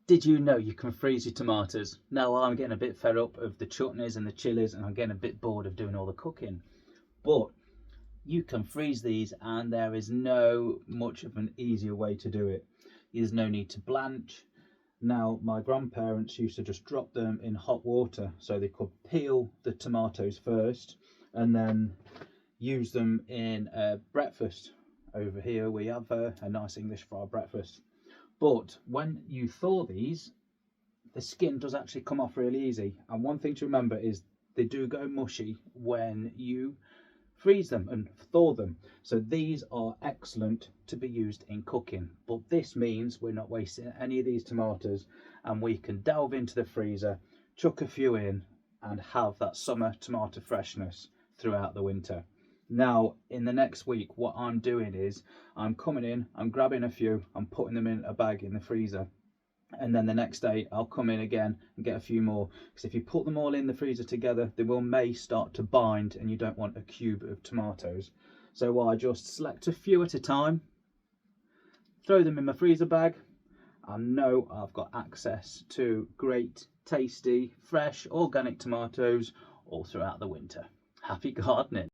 Did you know you can freeze your tomatoes? Now I'm getting a bit fed up of the chutneys and the chilies, and I'm getting a bit bored of doing all the cooking. But you can freeze these, and there is no much of an easier way to do it. There's no need to blanch. Now, my grandparents used to just drop them in hot water so they could peel the tomatoes first and then use them in breakfast. Over here we have a nice English fried breakfast. But when you thaw these, the skin does actually come off really easy. And one thing to remember is they do go mushy when you freeze them and thaw them. So these are excellent to be used in cooking. But this means we're not wasting any of these tomatoes, and we can delve into the freezer, chuck a few in, and have that summer tomato freshness throughout the winter. Now, in the next week, what I'm doing is I'm coming in, I'm grabbing a few, I'm putting them in a bag in the freezer. And then the next day I'll come in again and get a few more, because if you put them all in the freezer together, they may start to bind, and you don't want a cube of tomatoes. So I just select a few at a time, throw them in my freezer bag, and know I've got access to great, tasty, fresh, organic tomatoes all throughout the winter. Happy gardening!